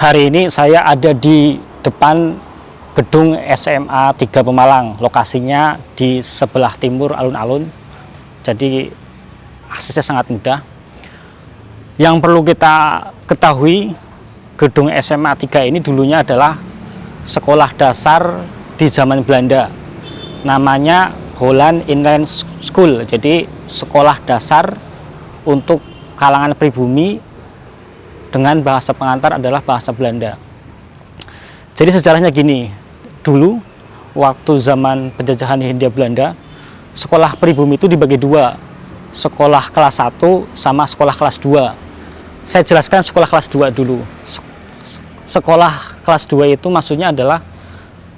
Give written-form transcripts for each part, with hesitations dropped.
Hari ini saya ada di depan gedung SMA 3 Pemalang. Lokasinya di sebelah timur alun-alun. Jadi aksesnya sangat mudah. Yang perlu kita ketahui, gedung SMA 3 ini dulunya adalah sekolah dasar di zaman Belanda. Namanya Holland Inland School. Jadi sekolah dasar untuk kalangan pribumi dengan bahasa pengantar adalah bahasa Belanda. Jadi sejarahnya gini, dulu waktu zaman penjajahan Hindia Belanda, sekolah pribumi itu dibagi dua, sekolah kelas 1 sama sekolah kelas 2. Saya jelaskan sekolah kelas 2 dulu. Sekolah kelas 2 itu maksudnya adalah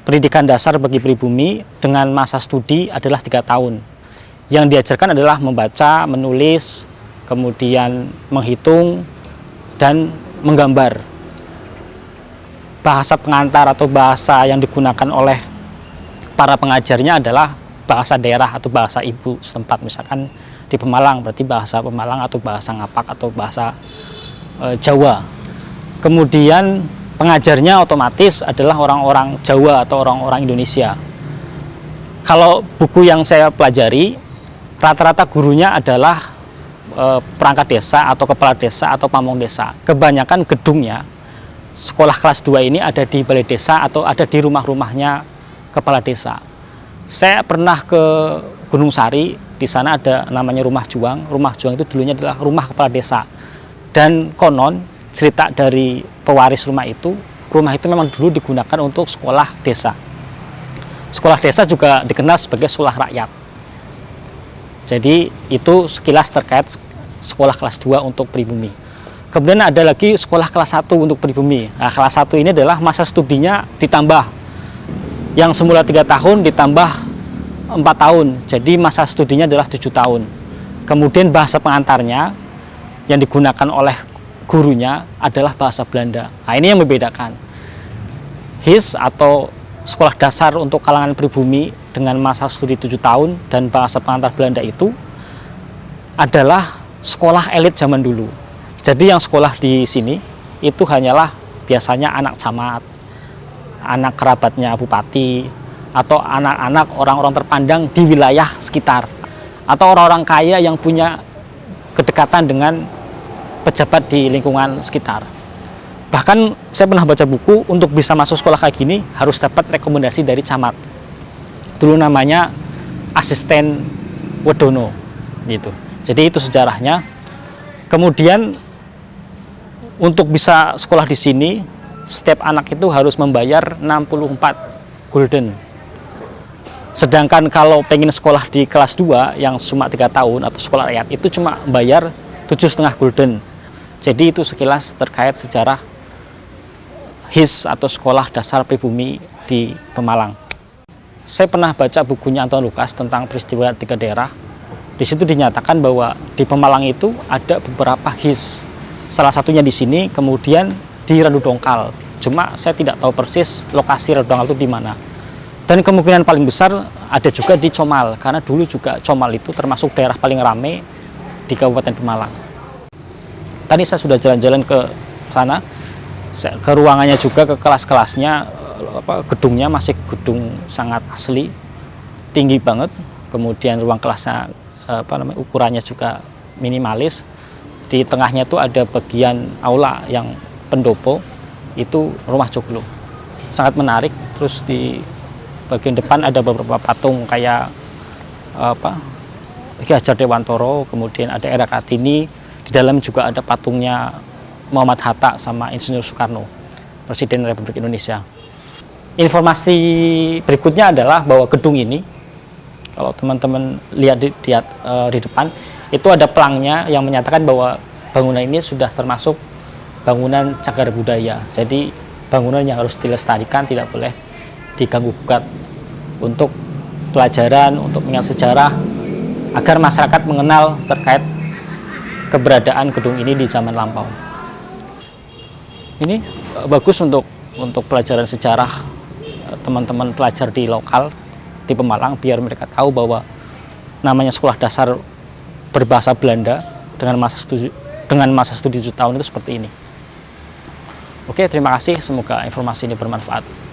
pendidikan dasar bagi pribumi dengan masa studi adalah 3 tahun. Yang diajarkan adalah membaca, menulis, kemudian menghitung, dan menggambar. Bahasa pengantar atau bahasa yang digunakan oleh para pengajarnya adalah bahasa daerah atau bahasa ibu setempat. Misalkan di Pemalang berarti bahasa Pemalang atau bahasa Ngapak atau bahasa Jawa. Kemudian pengajarnya otomatis adalah orang-orang Jawa atau orang-orang Indonesia. Kalau buku yang saya pelajari, rata-rata gurunya adalah perangkat desa atau kepala desa atau pamong desa. Kebanyakan gedungnya sekolah kelas 2 ini ada di balai desa atau ada di rumah-rumahnya kepala desa. Saya pernah ke Gunung Sari, di sana ada namanya Rumah Juang. Rumah Juang itu dulunya adalah rumah kepala desa. Dan konon cerita dari pewaris rumah itu memang dulu digunakan untuk sekolah desa. Sekolah desa juga dikenal sebagai sekolah rakyat. Jadi itu sekilas terkait sekolah kelas 2 untuk pribumi. Kemudian ada lagi sekolah kelas 1 untuk pribumi. Nah, kelas 1 ini adalah masa studinya ditambah. Yang semula 3 tahun ditambah 4 tahun. Jadi masa studinya adalah 7 tahun. Kemudian bahasa pengantarnya yang digunakan oleh gurunya adalah bahasa Belanda. Nah, ini yang membedakan. HIS atau sekolah dasar untuk kalangan pribumi dengan masa studi 7 tahun dan bahasa pengantar Belanda itu adalah sekolah elit zaman dulu. Jadi yang sekolah di sini itu hanyalah biasanya anak camat, anak kerabatnya bupati, atau anak-anak orang-orang terpandang di wilayah sekitar, atau orang-orang kaya yang punya kedekatan dengan pejabat di lingkungan sekitar. Bahkan saya pernah baca buku, untuk bisa masuk sekolah kayak gini harus dapat rekomendasi dari camat. Dulu namanya asisten Wedono gitu. Jadi itu sejarahnya. Kemudian untuk bisa sekolah di sini, setiap anak itu harus membayar 64 gulden. Sedangkan kalau pengen sekolah di kelas 2 yang cuma 3 tahun atau sekolah rakyat itu cuma bayar 7,5 gulden. Jadi itu sekilas terkait sejarah HIS atau sekolah dasar pribumi di Pemalang. Saya pernah baca bukunya Anton Lukas tentang peristiwa 3 daerah. Di situ dinyatakan bahwa di Pemalang itu ada beberapa HIS. Salah satunya di sini, kemudian di Randu Dongkal. Cuma saya tidak tahu persis lokasi Randu Dongkal itu di mana. Dan kemungkinan paling besar ada juga di Comal, karena dulu juga Comal itu termasuk daerah paling ramai di Kabupaten Pemalang. Tadi saya sudah jalan-jalan ke sana, ke ruangannya juga, ke kelas-kelasnya. Gedungnya masih gedung sangat asli, tinggi banget. Kemudian ruang kelasnya ukurannya juga minimalis. Di tengahnya itu ada bagian aula yang pendopo, itu rumah joglo, sangat menarik. Terus di bagian depan ada beberapa patung kayak Ki Hajar Dewantoro, kemudian ada Era Kartini. Di dalam juga ada patungnya Muhammad Hatta sama Insinyur Soekarno, Presiden Republik Indonesia. Informasi berikutnya adalah bahwa gedung ini, kalau teman-teman lihat di depan, itu ada pelangnya yang menyatakan bahwa bangunan ini sudah termasuk bangunan cagar budaya. Jadi bangunan yang harus dilestarikan, tidak boleh diganggu-gugat, untuk pelajaran, untuk mengenal sejarah, agar masyarakat mengenal terkait keberadaan gedung ini di zaman lampau. Ini bagus untuk pelajaran sejarah teman-teman pelajar di lokal di Pemalang, biar mereka tahu bahwa namanya sekolah dasar berbahasa Belanda dengan masa studi 7 tahun itu seperti ini. Oke, terima kasih. Semoga informasi ini bermanfaat.